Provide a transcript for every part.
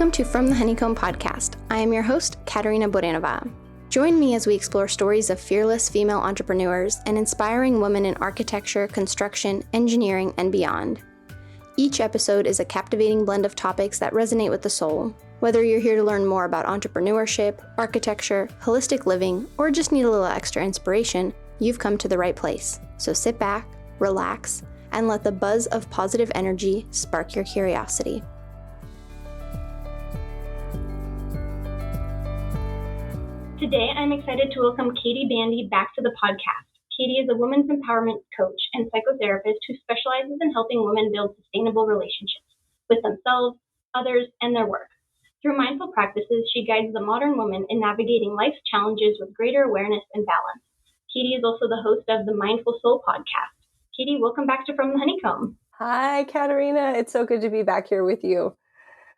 Welcome to From the Honeycomb podcast. I am your host, Katerina Borenova. Join me as we explore stories of fearless female entrepreneurs and inspiring women in architecture, construction, engineering, and beyond. Each episode is a captivating blend of topics that resonate with the soul. Whether you're here to learn more about entrepreneurship, architecture, holistic living, or just need a little extra inspiration, you've come to the right place. So sit back, relax, and let the buzz of positive energy spark your curiosity. Today, I'm excited to welcome Katy Bandy back to the podcast. Katy is a women's empowerment coach and psychotherapist who specializes in helping women build sustainable relationships with themselves, others, and their work. Through mindful practices, she guides the modern woman in navigating life's challenges with greater awareness and balance. Katy is also the host of the Mindful Soul podcast. Katy, welcome back to From the Honeycomb. Hi, Katerina. It's so good to be back here with you.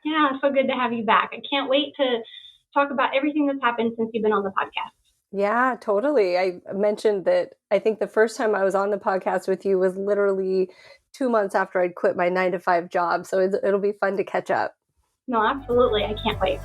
Yeah, so good to have you back. I can't wait to talk about everything that's happened since you've been on the podcast. Yeah, totally. I mentioned that I think the first time I was on the podcast with you was literally 2 months after I'd quit my 9-to-5 job. So it'll be fun to catch up. No, absolutely. I can't wait.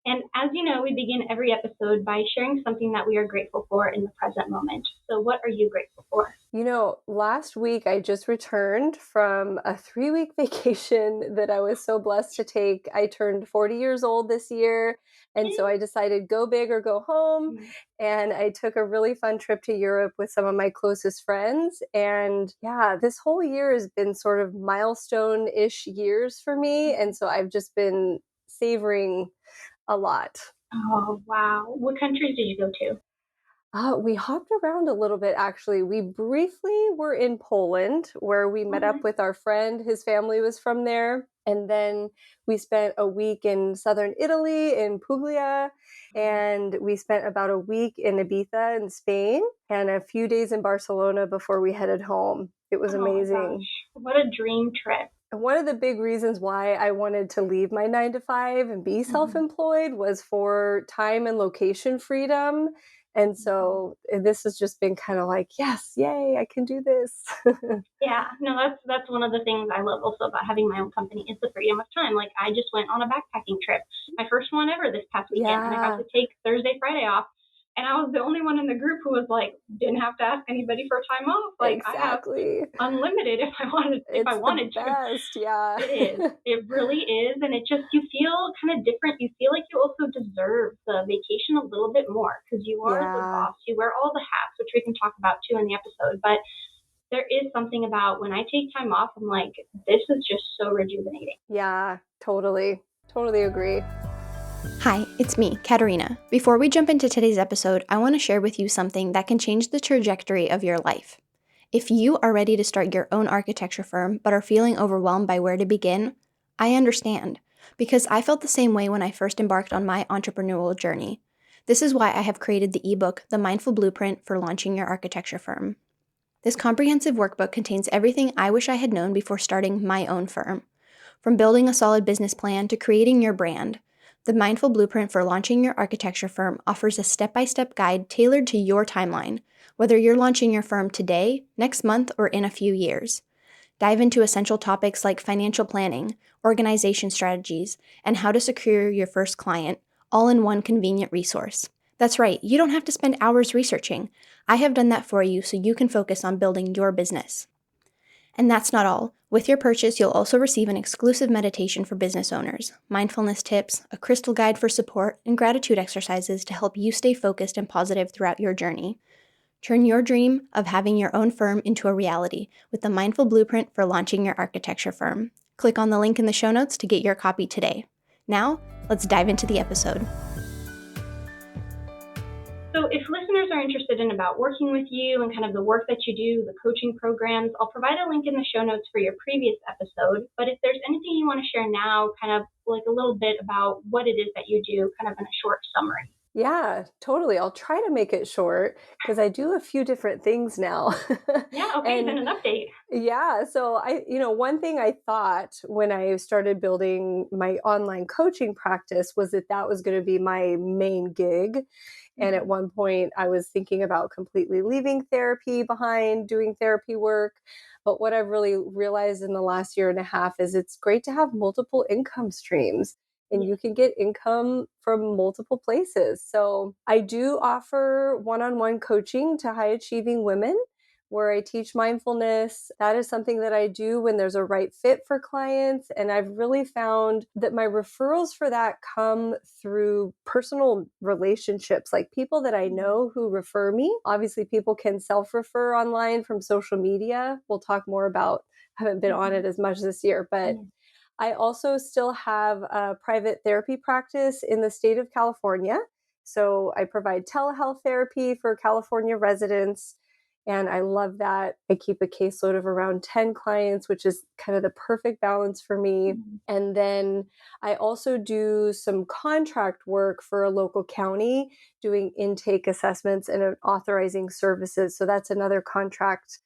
And as you know, we begin every episode by sharing something that we are grateful for in the present moment. So what are you grateful for? You know, last week I just returned from a 3-week vacation that I was so blessed to take. I turned 40 years old this year. And so I decided go big or go home. And I took a really fun trip to Europe with some of my closest friends. And yeah, this whole year has been sort of milestone-ish years for me. And so I've just been savoring a lot. Oh, wow. What countries did you go to? We hopped around a little bit, actually. We briefly were in Poland, where we met up with our friend. His family was from there. And then we spent a week in southern Italy, in Puglia. And we spent about a week in Ibiza in Spain and a few days in Barcelona before we headed home. It was amazing. Gosh. What a dream trip. One of the big reasons why I wanted to leave my 9-to-5 and be self-employed was for time and location freedom. And so this has just been kind of like, yes, yay, I can do this. Yeah, no, that's one of the things I love also about having my own company is the freedom of time. Like I just went on a backpacking trip, my first one ever this past weekend, and I got to take Thursday, Friday off. And I was the only one in the group who was like, didn't have to ask anybody for time off. Like exactly. I have unlimited if I wanted the best, to. Yeah. It is. It really is. And it just, you feel kind of different. You feel like you also deserve the vacation a little bit more because you are the boss. You wear all the hats, which we can talk about too in the episode. But there is something about when I take time off, I'm like, this is just so rejuvenating. Yeah, totally. Totally agree. Hi, it's me, Katerina. Before we jump into today's episode, I want to share with you something that can change the trajectory of your life. If you are ready to start your own architecture firm but are feeling overwhelmed by where to begin, I understand, because I felt the same way when I first embarked on my entrepreneurial journey. This is why I have created the ebook, The Mindful Blueprint for Launching Your Architecture Firm. This comprehensive workbook contains everything I wish I had known before starting my own firm. From building a solid business plan to creating your brand, the Mindful Blueprint for Launching Your Architecture Firm offers a step-by-step guide tailored to your timeline, whether you're launching your firm today, next month, or in a few years. Dive into essential topics like financial planning, organization strategies, and how to secure your first client, all in one convenient resource. That's right, you don't have to spend hours researching. I have done that for you so you can focus on building your business. And that's not all. With your purchase, you'll also receive an exclusive meditation for business owners, mindfulness tips, a crystal guide for support, and gratitude exercises to help you stay focused and positive throughout your journey. Turn your dream of having your own firm into a reality with the Mindful Blueprint for Launching Your Architecture Firm. Click on the link in the show notes to get your copy today. Now, let's dive into the episode. So if listeners are interested in about working with you and kind of the work that you do, the coaching programs, I'll provide a link in the show notes for your previous episode. But if there's anything you want to share now, kind of like a little bit about what it is that you do, kind of in a short summary. Yeah, totally. I'll try to make it short because I do a few different things now. Yeah, okay, then And an update. yeah, so one thing I thought when I started building my online coaching practice was that that was going to be my main gig. And at Mhm. one point, I was thinking about completely leaving therapy behind, doing therapy work. But what I've really realized in the last year and a half is it's great to have multiple income streams and Yeah. you can get income from multiple places. So I do offer one on one coaching to high achieving women where I teach mindfulness. That is something that I do when there's a right fit for clients. And I've really found that my referrals for that come through personal relationships, like people that I Mhm. know who refer me. Obviously, people can self refer online from social media. We'll talk more about, haven't been on it Mhm. as much this year, but Yeah. I also still have a private therapy practice in the state of California. So I provide telehealth therapy for California residents. And I love that. I keep a caseload of around 10 clients, which is kind of the perfect balance for me. Mhm. And then I also do some contract work for a local county doing intake assessments and authorizing services. So that's another contract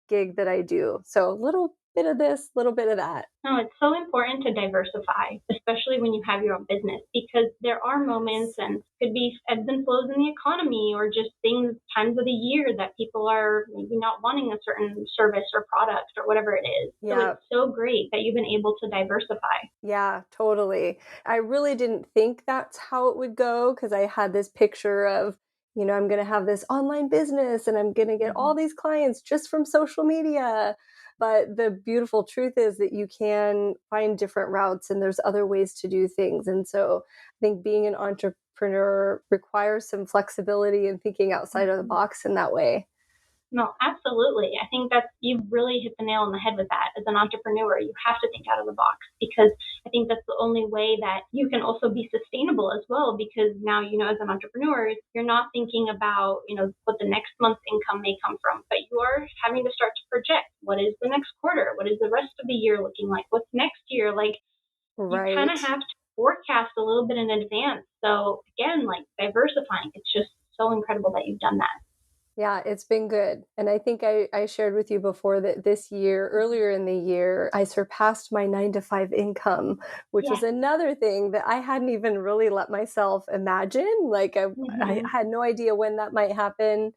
gig that I do. So a little bit of this, little bit of that. No, it's so important to diversify, especially when you have your own business, because there are moments and could be ebbs and flows in the economy or just things, times of the year that people are maybe not wanting a certain service or product or whatever it is. So Yeah, it's so great that you've been able to diversify. yeah, totally. I really didn't think that's how it would go because I had this picture of, I'm going to have this online business and I'm going to get all Mhm. these clients just from social media. But the beautiful truth is that you can find different routes and there's other ways to do things. And so I think being an entrepreneur requires some flexibility and thinking outside of the Mhm. box in that way. No, absolutely. I think that you've really hit the nail on the head with that. As an entrepreneur, you have to think out of the box because I think that's the only way that you can also be sustainable as well. Because now, as an entrepreneur, you're not thinking about, what the next month's income may come from, but you are having to start to project what is the next quarter? What is the rest of the year looking like? What's next year? Like you kind of Right. have to forecast a little bit in advance. So again, like diversifying, it's just so incredible that you've done that. Yeah, it's been good. And I think I shared with you before that this year, earlier in the year, I surpassed my 9 to 5 income, which Yeah. is another thing that I hadn't even really let myself imagine. Like I Hmm. had no idea when that might happen.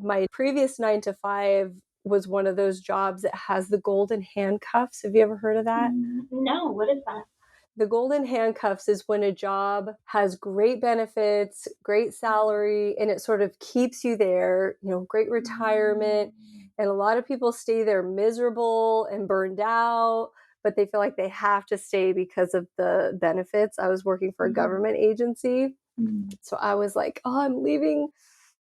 My previous 9 to 5 was one of those jobs that has the golden handcuffs. Have you ever heard of that? No, what is that? The golden handcuffs is when a job has great benefits, great salary, and it sort of keeps you there, great retirement. Mm. And a lot of people stay there miserable and burned out, but they feel like they have to stay because of the benefits. I was working for a Mhm. government agency. Mm. So I was like, oh, I'm leaving.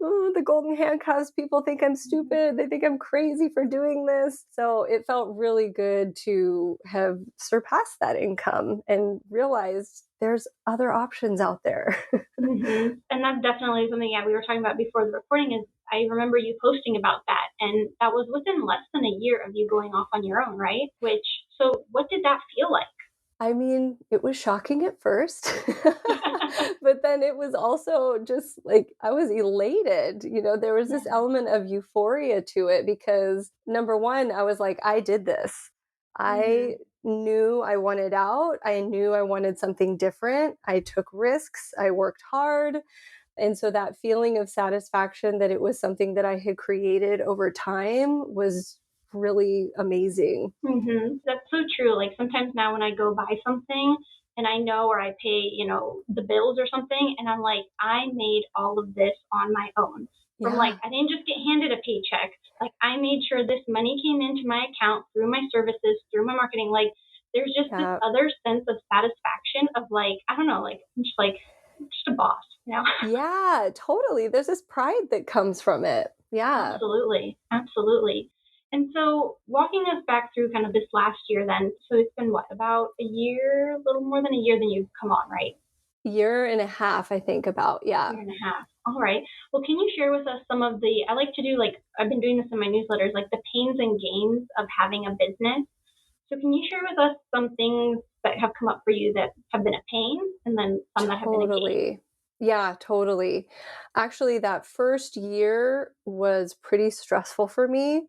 Oh, the golden handcuffs. People think I'm Mhm. stupid. They think I'm crazy for doing this. So it felt really good to have surpassed that income and realized there's other options out there. Mhm. And that's definitely something, yeah, we were talking about before the recording is I remember you posting about that, and that was within less than a year of you going off on your own, right? So what did that feel like? I mean, it was shocking at first, but then it was also just like I was elated. There was this Yeah. element of euphoria to it because number one, I was like, I did this. I Mhm. knew I wanted out. I knew I wanted something different. I took risks. I worked hard. And so that feeling of satisfaction that it was something that I had created over time was really amazing. That's so true. Like sometimes now when I go buy something and I know or I pay, the bills or something, and I'm like, I made all of this on my own. From like, Yeah. I didn't just get handed a paycheck. Like I made sure this money came into my account through my services, through my marketing. Like there's just this Yeah. other sense of satisfaction of like, I don't know, like I'm just a boss, you know? Yeah, totally. There's this pride that comes from it. Yeah. Absolutely. Absolutely. And so walking us back through kind of this last year then, so it's been what, about a year, a little more than a year than you've come on, right? Year and a half, I think about. Yeah. Year and a half. All right. Well, can you share with us some of the, I like to do like, I've been doing this in my newsletters, like the pains and gains of having a business. So can you share with us some things that have come up for you that have been a pain and then some that have been a gain? Totally. Yeah, totally. Actually, that first year was pretty stressful for me.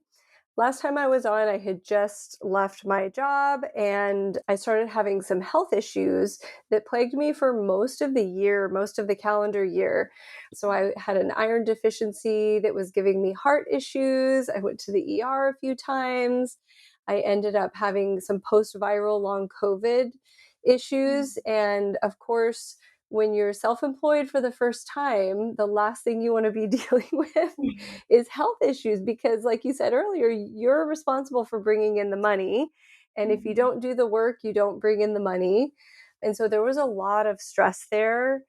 Last time I was on, I had just left my job and I started having some health issues that plagued me for most of the year, most of the calendar year. So I had an iron deficiency that was giving me heart issues. I went to the ER a few times. I ended up having some post viral long COVID issues. And of course, when you're self employed for the first time, the last thing you want to be dealing with is health issues because, like you said earlier, you're responsible for bringing in the money. And if you Mhm. don't do the work, you don't bring in the money. And so there was a lot of stress there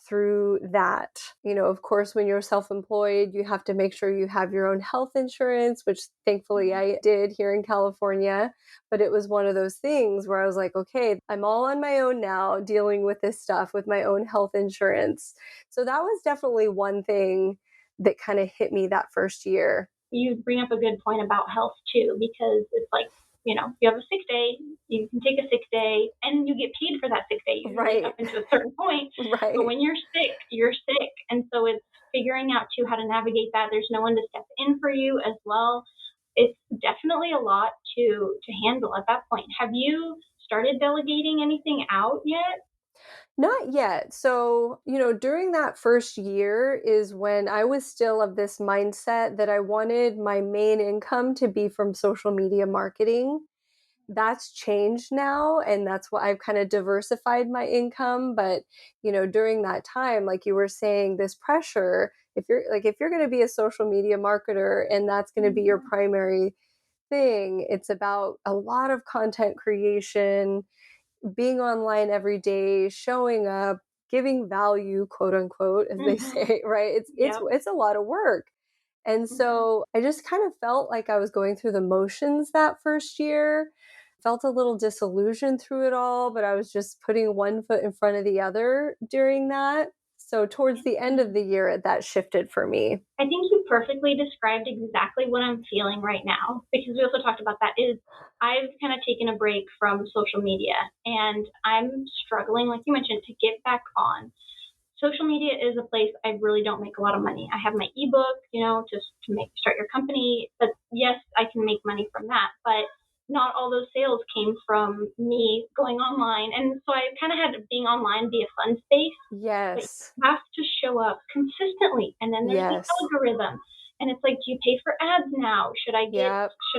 through that. Of course, when you're self employed, you have to make sure you have your own health insurance, which thankfully I did here in California. But it was one of those things where I was like, okay, I'm all on my own now dealing with this stuff with my own health insurance. So that was definitely one thing that kind of hit me that first year. You bring up a good point about health too, because it's like, you have a sick day, you can take a sick day, and you get paid for that sick day usually up Right. until a certain point. But Right. when you're sick, you're sick. And so it's figuring out too how to navigate that. There's no one to step in for you as well. It's definitely a lot to handle at that point. Have you started delegating anything out yet? Not yet. So, during that first year is when I was still of this mindset that I wanted my main income to be from social media marketing. That's changed now, and that's why I've kind of diversified my income. But, during that time, like you were saying, this pressure, if you're going to be a social media marketer and that's going to be your Mhm. primary thing, it's about a lot of content creation, being online every day, showing up, giving value, quote unquote, as they Mhm. say, right? It's Yep. it's a lot of work. And Mhm. so I just kind of felt like I was going through the motions that first year. Felt a little disillusioned through it all, but I was just putting one foot in front of the other during that. So towards the end of the year, that shifted for me. I think you perfectly described exactly what I'm feeling right now because we also talked about that is I've kind of taken a break from social media and I'm struggling, like you mentioned, to get back on. Social media is a place I really don't make a lot of money. I have my ebook, just to make start your company, but yes, I can make money from that, but not all those sales came from me going online. And so I kind of had being online be a fun space, but Yes. you have to show up consistently. And then there's the Yes. algorithm. And it's like, do you pay for ads now? Yep. Should I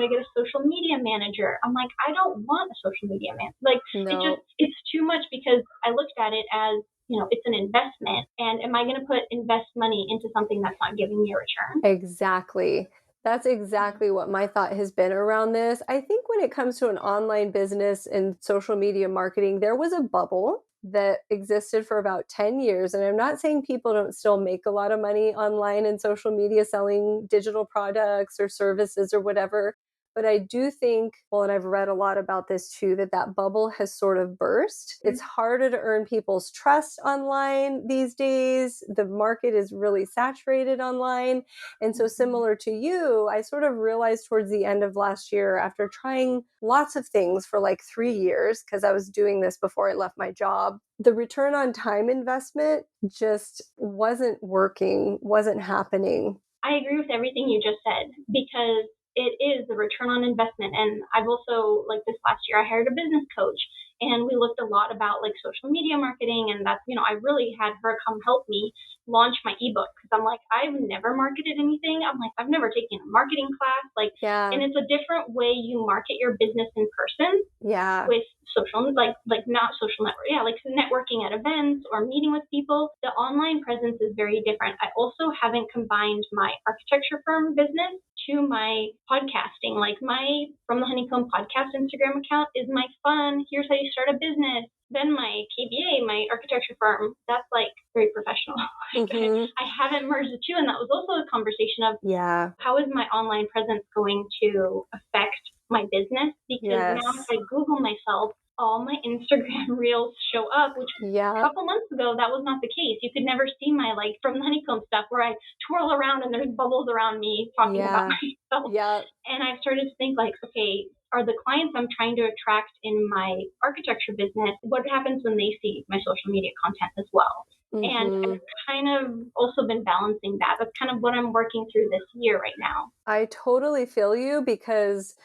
get a social media manager? I'm like, I don't want a social media man. Like No. it's too much because I looked at it as, it's an investment. And am I going to invest money into something that's not giving me a return? Exactly. That's exactly what my thought has been around this. I think when it comes to an online business and social media marketing, there was a bubble that existed for about 10 years. And I'm not saying people don't still make a lot of money online and social media selling digital products or services or whatever. But I do think, well, and I've read a lot about this too, that bubble has sort of burst. It's harder to earn people's trust online these days. The market is really saturated online. And so, Mhm. similar to you, I sort of realized towards the end of last year, after trying lots of things for like 3 years, because I was doing this before I left my job, the return on time investment just wasn't working, wasn't happening. I agree with everything you just said because it is the return on investment. And I've also, like this last year, I hired a business coach and we looked a lot about like social media marketing. And that's, I really had her come help me launch my ebook because I'm like, I've never marketed anything. I'm like, I've never taken a marketing class. Like, and Yeah. it's a different way you market your business in person Yeah. with social like not social network like networking at events or meeting with people. The online presence is very different. I also haven't combined my architecture firm business to my podcasting. Like my From the Honeycomb podcast Instagram account is my fun, here's how you start a business. Then my KBA, my architecture firm, that's like very professional. Like Hmm. I haven't merged the two, and that was also a conversation of Yeah. how is my online presence going to affect my business? Because now if Yes. I Google myself, all my Instagram reels show up, which a Yeah. couple months ago that was not the case. You could never see my like From the Honeycomb stuff where I twirl around and there's bubbles around me talking about Yeah. myself. Yeah. And I've started to think like, okay, are the clients I'm trying to attract in my architecture business, what happens when they see my social media content as well? And Mm-hmm. I've kind of also been balancing that. That's kind of what I'm working through this year right now. I totally feel you because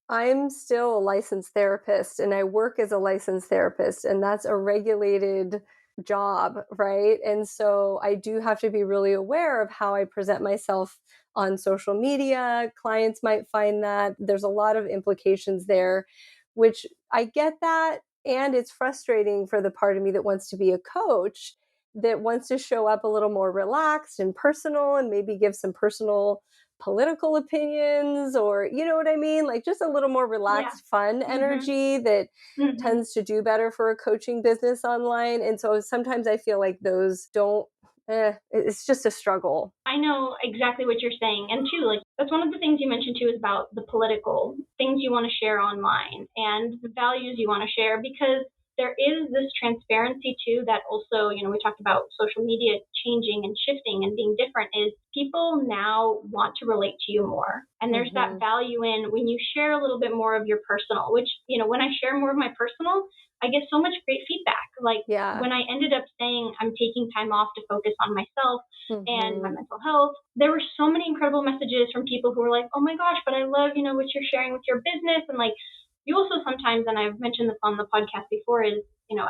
I'm still a licensed therapist and I work as a licensed therapist, and that's a regulated job, right? And so I do have to be really aware of how I present myself on social media. Clients might find that there's a lot of implications there, which I get that. And it's frustrating for the part of me that wants to be a coach, that wants to show up a little more relaxed and personal and maybe give some personal political opinions, or you know what I mean? Like just a little more Yeah. relaxed, fun Mhm. energy that Mhm. tends to do better for a coaching business online. And so sometimes I feel like those don't, it's just a struggle. I know exactly what you're saying. And too, like that's one of the things you mentioned too is about the political things you want to share online and the values you want to share, because there is this transparency too that also, we talked about social media changing and shifting and being different, is people now want to relate to you more. And there's that Hmm. value in when you share a little bit more of your personal, which, when I share more of my personal, I get so much great feedback. Like Yeah. when I ended up saying I'm taking time off to focus on myself and my Hmm. mental health, there were so many incredible messages from people who were like, "Oh my gosh, but I love, what you're sharing with your business." And like, you also sometimes, and I've mentioned this on the podcast before, is, and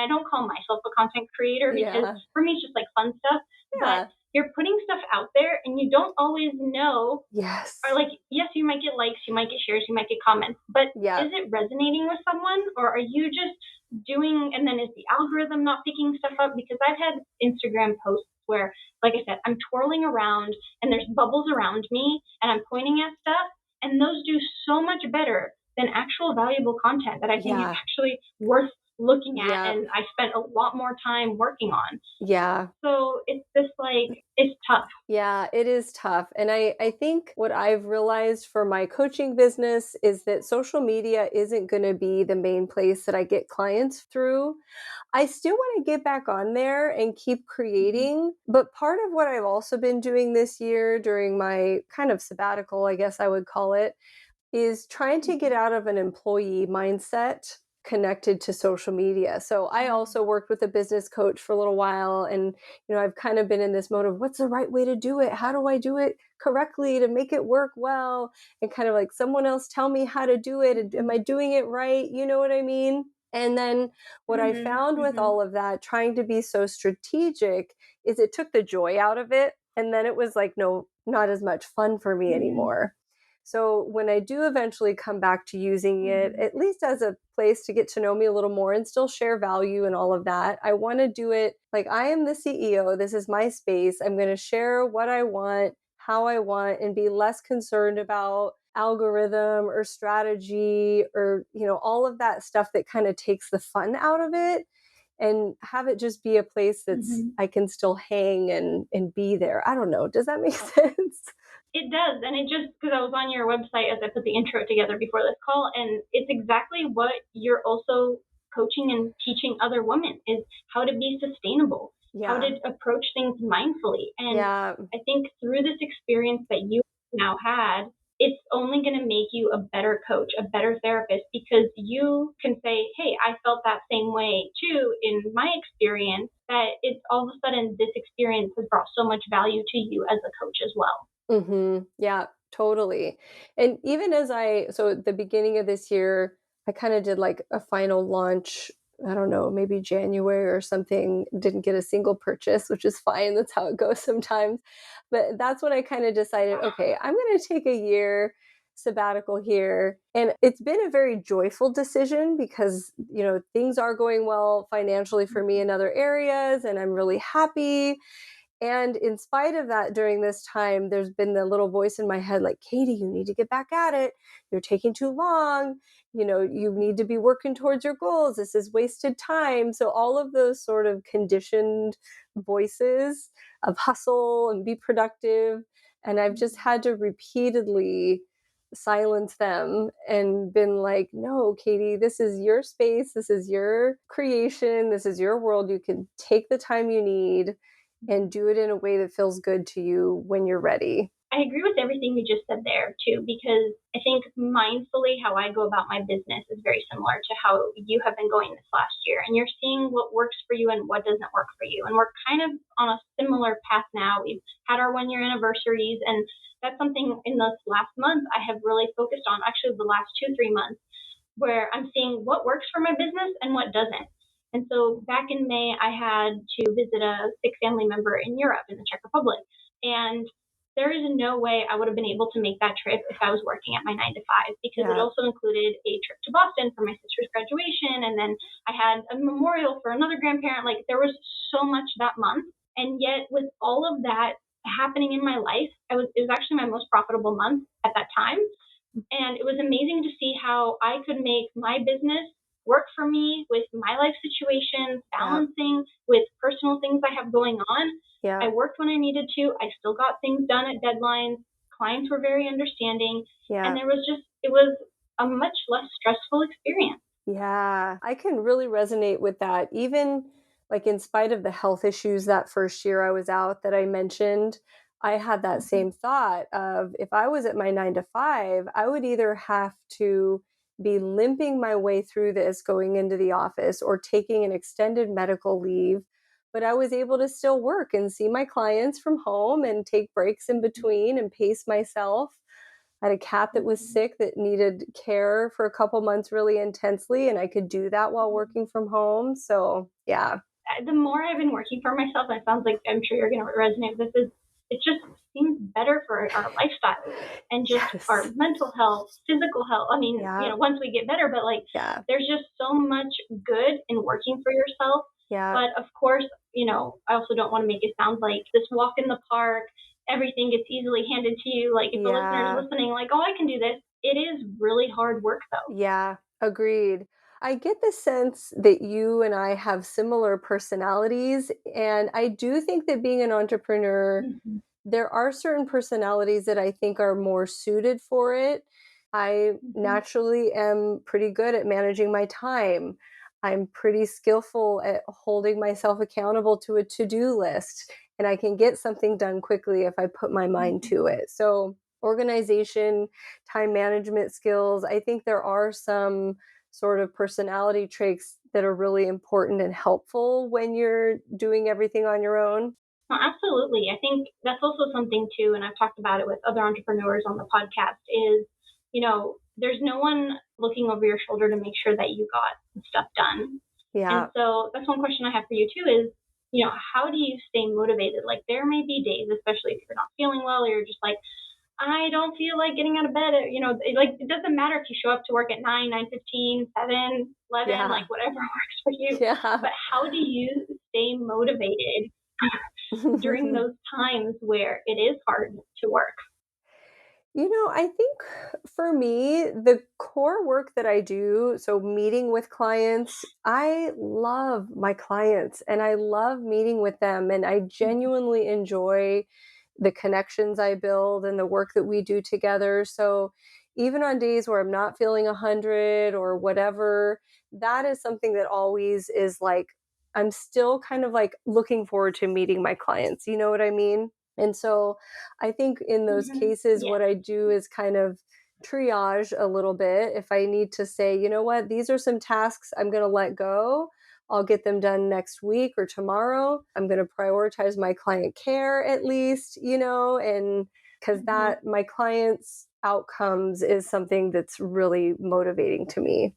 I don't call myself a content creator because Yeah. for me it's just like fun stuff, but Yeah. you're putting stuff out there and you don't always know, or Yes. like, yes, you might get likes, you might get shares, you might get comments, but Yeah. is it resonating with someone, or are you just doing, and then is the algorithm not picking stuff up? Because I've had Instagram posts where, like I said, I'm twirling around and there's bubbles around me and I'm pointing at stuff, and those do so much better than actual valuable content that I think is Yeah. actually worth looking at Yeah. and I spent a lot more time working on. Yeah. So it's this like, it's tough. Yeah, it is tough. And I think what I've realized for my coaching business is that social media isn't going to be the main place that I get clients through. I still want to get back on there and keep Mhm. creating. But part of what I've also been doing this year during my kind of sabbatical, I guess I would call it, is trying to get Mhm. out of an employee mindset connected to social media. So I Mhm. also worked with a business coach for a little while, and I've kind of been in this mode of what's the right way to do it? How do I do it correctly to make it work well? And kind of like someone else tell me how to do it. Am I Mhm. doing it right? You know what I mean? And then what I Mhm. found with Mhm. all of that, trying to be so strategic, is it took the joy out of it. And then it was like, no, not as much fun for me Mhm. anymore. So when I do eventually come back to using it, Mhm. at least as a place to get to know me a little more and still share value and all of that, I want to do it like I am the CEO. This is my space. I'm going to share what I want, how I want, and be less concerned about algorithm or strategy or, all of that stuff that kind of takes the fun out of it, and have it just be a place that's Mhm. I can still hang and be there. I don't know. Does that make sense? It does, and it just, because I was on your website as I put the intro together before this call, and it's exactly what you're also coaching and teaching other women, is how to be sustainable, how Yeah. to approach things mindfully. And Yeah. I think through this experience that you now had, it's only going to make you a better coach, a better therapist, because you can say, "Hey, I felt that same way too in my experience." That it's all of a sudden this experience has brought so much value to you as a coach as well. Yeah, totally. And even so at the beginning of this year, I kind of did like a final launch, I don't know, maybe January or something, didn't get a single purchase, which is fine. That's how it goes sometimes. But that's when I kind of decided, okay, I'm going to take a year sabbatical here. And it's been a very joyful decision because, things are going well financially for me in other areas, and I'm really happy. And in spite of that, during this time, there's been the little voice in my head like, Katie, you need to get back at it. You're taking too long. You need to be working towards your goals. This is wasted time. So, all of those sort of conditioned voices of hustle and be productive. And I've just had to repeatedly silence them and been like, no, Katie, this is your space. This is your creation. This is your world. You can take the time you need and do it in a way that feels good to you when you're ready. I agree with everything you just said there too, because I think mindfully how I go about my business is very similar to how you have been going this last year. And you're seeing what works for you and what doesn't work for you. And we're kind of on a similar path now. We've had our 1 year anniversaries, and that's something in this last month I have really focused on, actually the last 2, 3 months, where I'm seeing what works for my business and what doesn't. And so back in May, I had to visit a sick family member in Europe, in the Czech Republic. And there is no way I would have been able to make that trip if I was working at my 9 to 5, because it Yeah. also included a trip to Boston for my sister's graduation. And then I had a memorial for another grandparent. Like, there was so much that month. And yet, with all of that happening in my life, it was actually my most profitable month at that time. And it was amazing to see how I could make my business work for me with my life situations, Yeah. balancing with personal things I have going on. Yeah. I worked when I needed to. I still got things done at deadlines. Clients were very understanding. And Yeah. it was a much less stressful experience. Yeah. I can really resonate with that. Even like in spite of the health issues that first year I was out that I mentioned, I had that same thought of if I was at my 9 to 5, I would either have to be limping my way through this going into the office or taking an extended medical leave. But I was able to still work and see my clients from home and take breaks in between and pace myself. I had a cat that was sick that needed care for a couple months really intensely, and I could do that while working from home. So, yeah. The more I've been working for myself, and it sounds like I'm sure you're going to resonate with this, is it just seems better for our lifestyle and just our Yes. mental health, physical health. I mean, Yeah. once we get better, but like Yeah. there's just so much good in working for yourself. Yeah. But of course, I also don't want to make it sound like this walk in the park, everything gets easily handed to you. Like if the listener is Yeah. listening, like, oh, I can do this. It is really hard work though. Yeah. Agreed. I get the sense that you and I have similar personalities. And I do think that being an entrepreneur, Mhm. there are certain personalities that I think are more suited for it. I Mhm. naturally am pretty good at managing my time. I'm pretty skillful at holding myself accountable to a to-do list, and I can get something done quickly if I put my mind Mhm. to it. So, organization, time management skills, I think there are some sort of personality traits that are really important and helpful when you're doing everything on your own. No, absolutely. I think that's also something too, and I've talked about it with other entrepreneurs on the podcast, is, there's no one looking over your shoulder to make sure that you got stuff done. And Yeah. so that's one question I have for you too is, how do you stay motivated? Like there may be days, especially if you're not feeling well, or you're just like, I don't feel like getting out of bed. Like it doesn't matter if you show up to work at 9, 9:15, 7, 11, Yeah. like whatever works for you. Yeah. But how do you stay motivated during those times where it is hard to work? I think for me, the core work that I do, so meeting with clients, I love my clients and I love meeting with them. And I Mhm. genuinely enjoy the connections I build and the work that we do together. So even on days where I'm not feeling 100 or whatever, that is something that always is like, I'm still kind of like looking forward to meeting my clients. You know what I mean? And so I think in those cases, Yes. what I do is kind of triage a little bit. If I need to say, you know what, these are some tasks I'm going to let go. I'll get them done next week or tomorrow. I'm going to prioritize my client care at least, and because Mhm. that my clients' outcomes is something that's really motivating to me.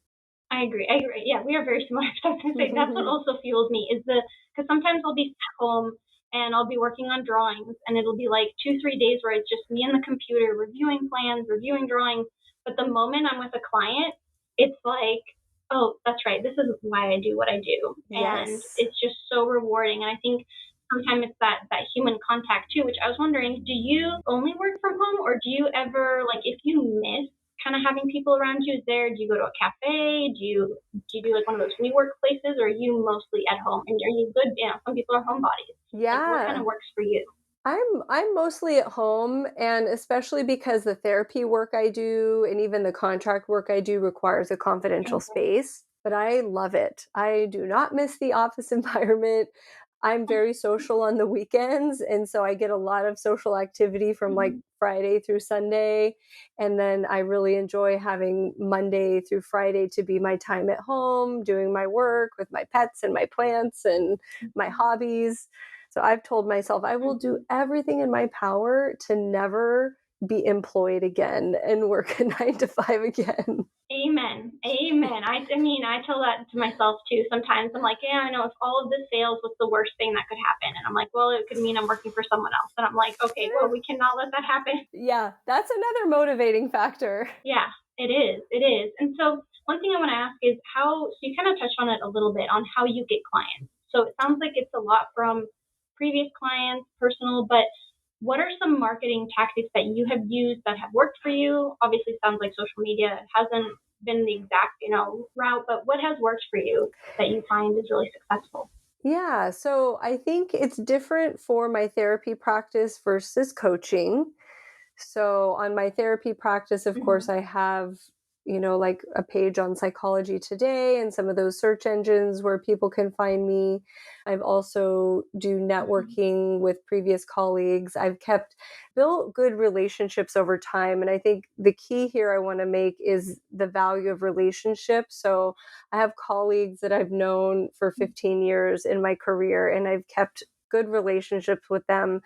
I agree. I agree. Yeah, we are very similar. I was gonna say that's what also fuels me is because sometimes I'll be at home and I'll be working on drawings, and it'll be like 2, 3 days where it's just me and the computer reviewing plans, reviewing drawings. But the moment I'm with a client, it's like, oh, that's right. This is why I do what I do, and Yes. it's just so rewarding. And I think sometimes it's that human contact too. Which I was wondering, do you only work from home, or do you ever like if you miss kind of having people around you there? Do you go to a cafe? Do you do like one of those WeWork places, or are you mostly at home? And are you good? Some people are homebodies. Like, what kind Yeah. of works for you? I'm mostly at home, and especially because the therapy work I do and even the contract work I do requires a confidential Mhm. space, but I love it. I do not miss the office environment. I'm very social on the weekends, and so I get a lot of social activity from like Mhm. Friday through Sunday. And then I really enjoy having Monday through Friday to be my time at home, doing my work with my pets and my plants and my hobbies. So I've told myself I will do everything in my power to never be employed again and work a 9 to 5 again. Amen. Amen. I mean, I tell that to myself too. Sometimes I'm like, yeah, I know if all of this fails, what's the worst thing that could happen? And I'm like, well, it could mean I'm working for someone else. And I'm like, okay, well, we cannot let that happen. Yeah, that's another motivating factor. Yeah, it is. It is. And so one thing I want to ask is so you kind of touched on it a little bit on how you get clients. So it sounds like it's a lot from previous clients, personal, but what are some marketing tactics that you have used that have worked for you? Obviously, it sounds like social media hasn't been the exact, route, but what has worked for you that you find is really successful? Yeah, so I think it's different for my therapy practice versus coaching. So on my therapy practice, of course, Mhm. I have, like a page on Psychology Today and some of those search engines where people can find me. I've also do Mhm. networking with previous colleagues. I've built good relationships over time. And I think the key here I want to make is the value of relationships. So I have colleagues that I've known for 15 years in my career, and I've kept good relationships with them.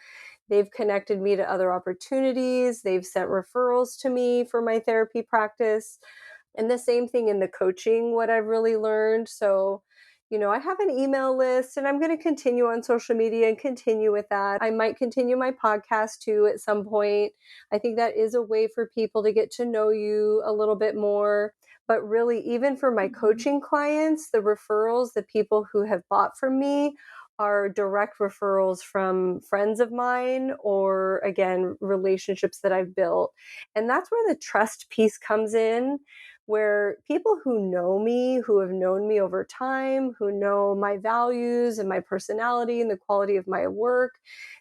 They've connected me to other opportunities. They've sent referrals to me for my therapy practice. And the same thing in the coaching, what I've really learned. So, I have an email list and I'm going to continue on social media and continue with that. I might continue my podcast too at some point. I think that is a way for people to get to know you a little bit more. But really, even for my Mhm. coaching clients, the referrals, the people who have bought from me are direct referrals from friends of mine or, again, relationships that I've built. And that's where the trust piece comes in, where people who know me, who have known me over time, who know my values and my personality and the quality of my work,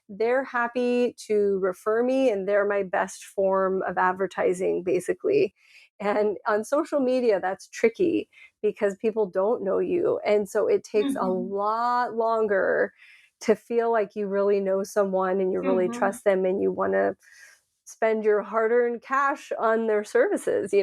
they're happy to refer me, and they're my best form of advertising, basically. And on social media, that's tricky because people don't know you. And so it takes a Mhm. lot longer to feel like you really know someone and you really Mhm. trust them and you want to spend your hard earned cash on their services?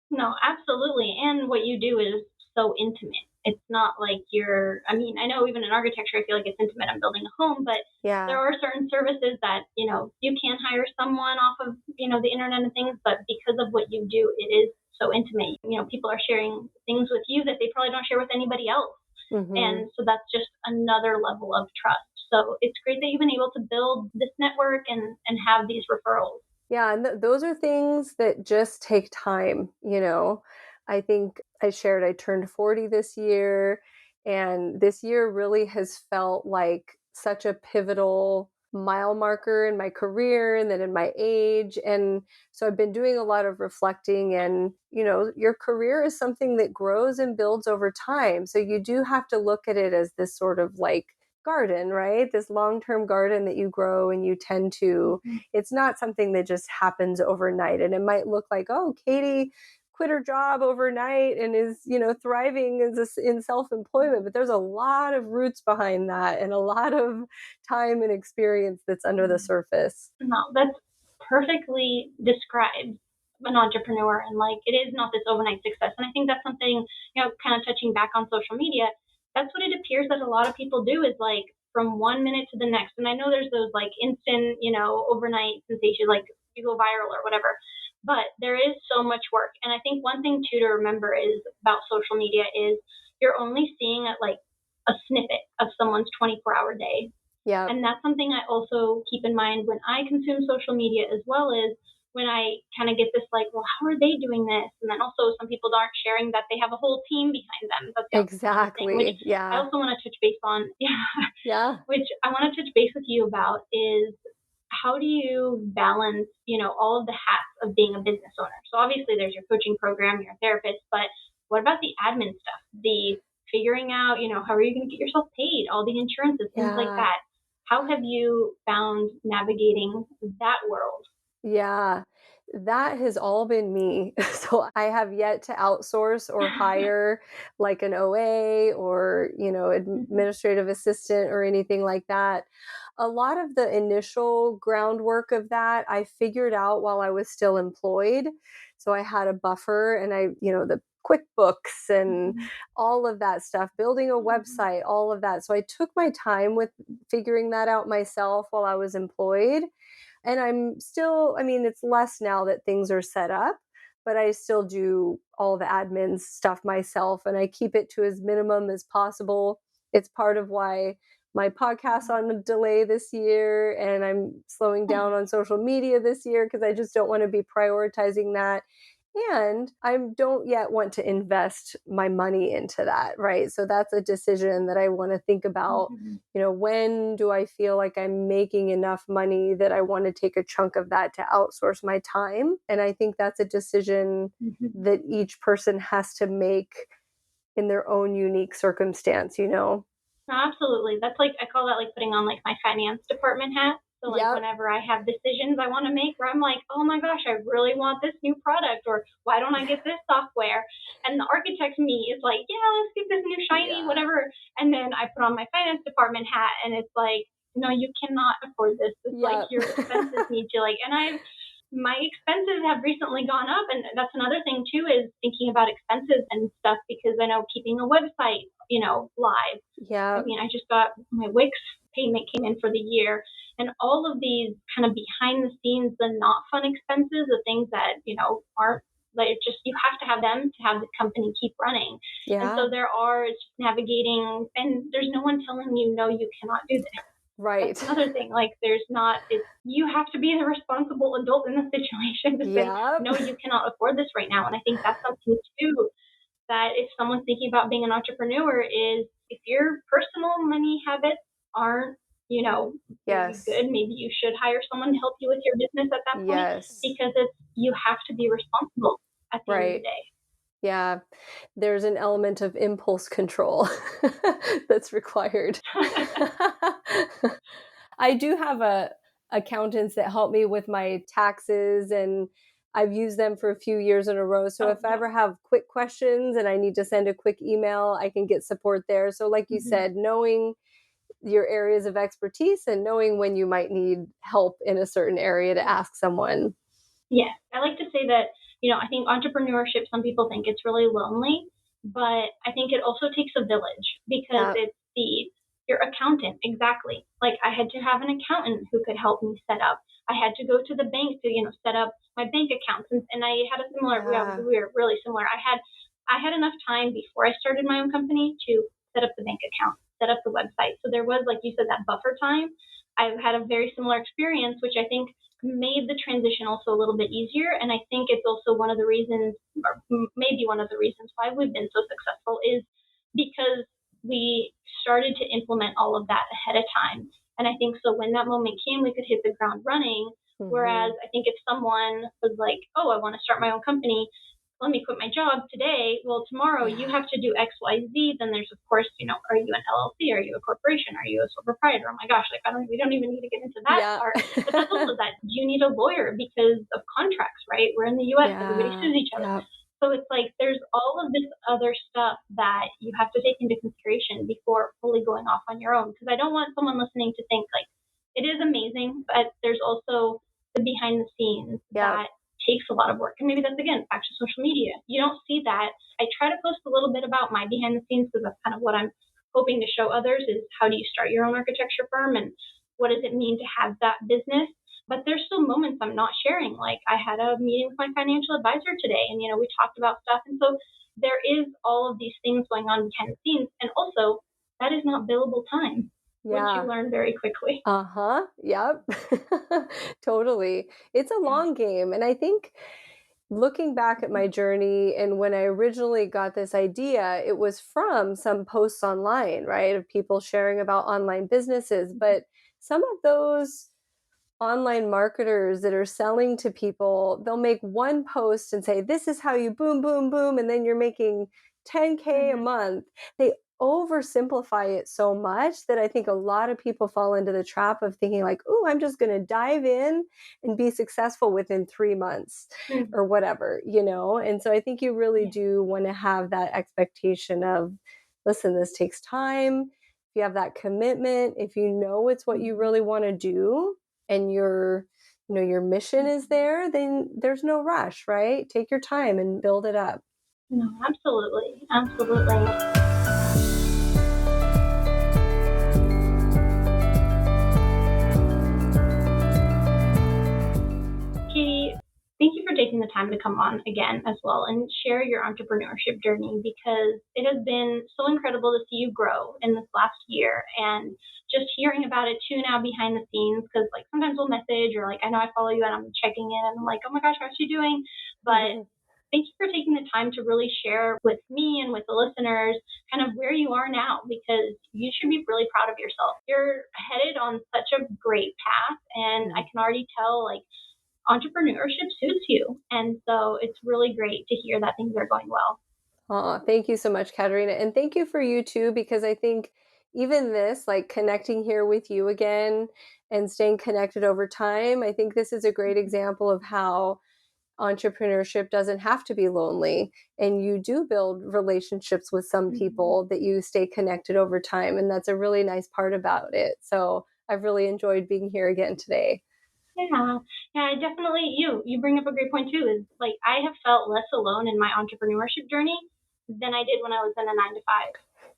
No, absolutely. And what you do is so intimate. It's not like I mean, I know even in architecture, I feel like it's intimate. I'm building a home, but there Yeah, are certain services that, you can hire someone off of, the internet and things, but because of what you do, it is so intimate. People are sharing things with you that they probably don't share with anybody else. hmm, And so that's just another level of trust. So it's great that you've been able to build this network and have these referrals. yeah. And those are things that just take time. I think I shared I turned 40 this year, and this year really has felt like such a pivotal mile marker in my career and then in my age. And so I've been doing a lot of reflecting, and your career is something that grows and builds over time. So you do have to look at it as this sort of like garden, right? This long-term garden that you grow and you tend to. Mhm. It's not something that just happens overnight. And it might look like, oh, Katy quit her job overnight and is, thriving in self-employment, but there's a lot of roots behind that and a lot of time and experience that's under the surface. No, that's perfectly described an entrepreneur, and like it is not this overnight success. And I think that's something, kind of touching back on social media, that's what it appears that a lot of people do is like from one minute to the next. And I know there's those like instant, overnight sensation, like you go viral or whatever. But there is so much work. And I think one thing too to remember is about social media is you're only seeing it like a snippet of someone's 24-hour day. Yeah, And that's something I also keep in mind when I consume social media, as well as when I kind of get this like, well, how are they doing this? And then also some people aren't sharing that they have a whole team behind them. That's the other thing, which exactly. I Yeah. also want to touch base on. Yeah, Yeah. which I want to touch base with you about is how do you balance, all of the hats of being a business owner? So obviously there's your coaching program, you're a therapist, but what about the admin stuff? The figuring out, how are you going to get yourself paid, all the insurances, things like Yeah. that. How have you found navigating that world? Yeah. That has all been me. So I have yet to outsource or hire like an OA or, Mhm. administrative assistant or anything like that. A lot of the initial groundwork of that I figured out while I was still employed. So I had a buffer and the QuickBooks and Mhm. all of that stuff, building a Mhm. website, all of that. So I took my time with figuring that out myself while I was employed. And I'm still, I mean, it's less now that things are set up, but I still do all the admin stuff myself and I keep it to as minimum as possible. It's part of why my podcast's Mhm. on a delay this year and I'm slowing down on social media this year because I just don't want to be prioritizing that. And I don't yet want to invest my money into that, right? So that's a decision that I want to think about. Mhm. When do I feel like I'm making enough money that I want to take a chunk of that to outsource my time? And I think that's a decision Mhm. that each person has to make in their own unique circumstance. No, absolutely. That's like I call that like putting on like my finance department hat. So like Yep. whenever I have decisions I want to make where I'm like, oh my gosh, I really want this new product, or why don't I get this software? And the architect me is like, yeah, let's get this new shiny Yeah. whatever. And then I put on my finance department hat and it's like, no, you cannot afford this. It's like Yep. your expenses need to like, and my expenses have recently gone up, and that's another thing too is thinking about expenses and stuff because I know keeping a website, live. I Yep. mean, I just got my Wix payment came in for the year, and all of these kind of behind the scenes, the not fun expenses, the things that aren't like it's just you have to have them to have the company keep running. And Yeah. so there are it's just navigating, and there's no one telling you no, you cannot do this. That's Right. another thing. Like, there's not. It's you have to be the responsible adult in the situation to say Yep. no, you cannot afford this right now. And I think that's something too that if someone's thinking about being an entrepreneur is if your personal money habits aren't, very Yes. good, maybe you should hire someone to help you with your business at that point Yes. because it's you have to be responsible at the end of the Right. day. Yeah, there's an element of impulse control that's required. I do have a accountants that help me with my taxes and I've used them for a few years in a row. So Oh if I yeah. ever have quick questions and I need to send a quick email, I can get support there. So like you Hmm. said, knowing your areas of expertise and knowing when you might need help in a certain area to Yeah. ask someone. Yes, I like to say that, I think entrepreneurship, some people think it's really lonely, but I think it also takes a village because Yeah. it's your accountant, exactly. Like I had to have an accountant who could help me set up. I had to go to the bank to, set up my bank accounts. And I had a similar, Yeah. we were really similar. I had enough time before I started my own company to set up the bank account, set up the website. So there was, like you said, that buffer time. I've had a very similar experience, which I think made the transition also a little bit easier. And I think it's also one of the reasons, or maybe one of the reasons why we've been so successful is because we started to implement all of that ahead of time. And I think so when that moment came, we could hit the ground running. Whereas Hmm. I think if someone was like, oh, I want to start my own company, let me quit my job today. Well, tomorrow you Yeah. have to do X, Y, Z. Then there's, of course, are you an LLC? Are you a corporation? Are you a sole proprietor? Oh my gosh, like we don't even need to get into that Yeah. part. But that's also that you need a lawyer because of contracts, right? We're in the US, everybody Yeah. sues each other. Yeah. So it's like there's all of this other stuff that you have to take into consideration before fully going off on your own. Because I don't want someone listening to think like it is amazing, but there's also the behind the scenes Yeah. that takes a lot of work. And maybe that's again back to social media. You don't see that. I try to post a little bit about my behind the scenes because that's kind of what I'm hoping to show others is how do you start your own architecture firm and what does it mean to have that business. But there's still moments I'm not sharing. Like I had a meeting with my financial advisor today and we talked about stuff. And so there is all of these things going on behind the scenes. And also that is not billable time, which you Yeah. learn very quickly. Uh-huh. Yep. Totally. It's a Yeah. long game. And I think looking back at Mhm. my journey and when I originally got this idea, it was from some posts online, right? Of people sharing about online businesses. Mhm. But some of those online marketers that are selling to people, they'll make one post and say, this is how you boom, boom, boom. And then you're making 10K a Mhm. month. They oversimplify it so much that I think a lot of people fall into the trap of thinking like, oh, I'm just going to dive in and be successful within 3 months or whatever, And so I think you really do want to have that expectation of, listen, this takes time. If you have that commitment, if you know it's what you really want to do and your mission is there, then there's no rush, right? Take your time and build it up. No, absolutely. Absolutely. Katy, thank you for taking the time to come on again as well and share your entrepreneurship journey, because it has been so incredible to see you grow in this last year, and just hearing about it too now behind the scenes, because like sometimes we'll message or like I know I follow you and I'm checking in and I'm like, oh my gosh, how's she doing? But thank you for taking the time to really share with me and with the listeners kind of where you are now, because you should be really proud of yourself. You're headed on such a great path, and I can already tell like entrepreneurship suits you. And so it's really great to hear that things are going well. Oh, thank you so much, Katerina. And thank you for you too, because I think even this, like connecting here with you again and staying connected over time, I think this is a great example of how entrepreneurship doesn't have to be lonely, and you do build relationships with some people that you stay connected over time. And that's a really nice part about it. So I've really enjoyed being here again today. Yeah, definitely. You bring up a great point too. Is like I have felt less alone in my entrepreneurship journey than I did when I was in a 9 to 5.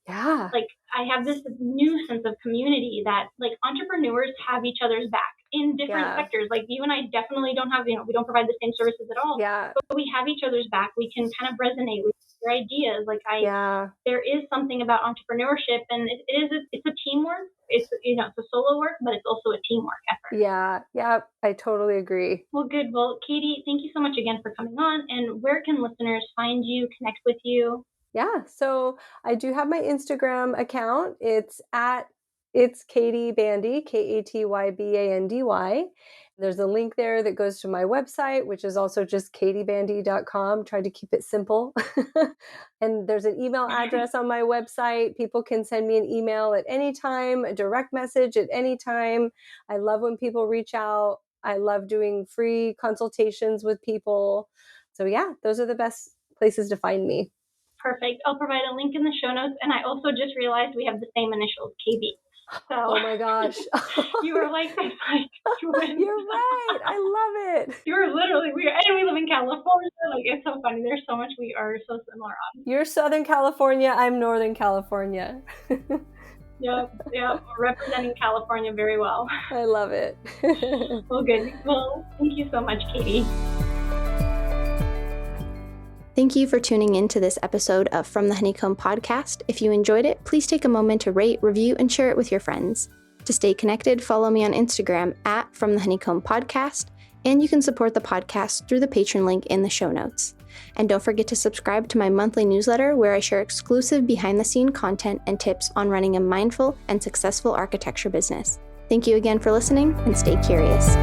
Yeah. Like I have this new sense of community that like entrepreneurs have each other's back in different sectors. Like you and I definitely don't have, we don't provide the same services at all. Yeah. But we have each other's back. We can kind of resonate with your ideas. Like there is something about entrepreneurship, and it's a teamwork. It's it's a solo work, but it's also a teamwork effort. Yeah, I totally agree. Well, good. Well, Katy, thank you so much again for coming on. And where can listeners find you, connect with you? Yeah, so I do have my Instagram account. It's Katy Bandy, KatyBandy. There's a link there that goes to my website, which is also just katybandy.com. Tried to keep it simple. And there's an email address on my website. People can send me an email at any time, a direct message at any time. I love when people reach out. I love doing free consultations with people. So yeah, those are the best places to find me. Perfect. I'll provide a link in the show notes. And I also just realized we have the same initials, KB. So, oh my gosh. You are like twins. You're right. I love it. You're literally, we live in California. Like, it's so funny. There's so much we are so similar on. You're Southern California. I'm Northern California. Yep. Representing California very well. I love it. Well, good. Well, thank you so much, Katy. Thank you for tuning in to this episode of From the Honeycomb podcast. If you enjoyed it, please take a moment to rate, review, and share it with your friends. To stay connected, follow me on Instagram at From the Honeycomb podcast, and you can support the podcast through the Patreon link in the show notes. And don't forget to subscribe to my monthly newsletter where I share exclusive behind-the-scene content and tips on running a mindful and successful architecture business. Thank you again for listening, and stay curious.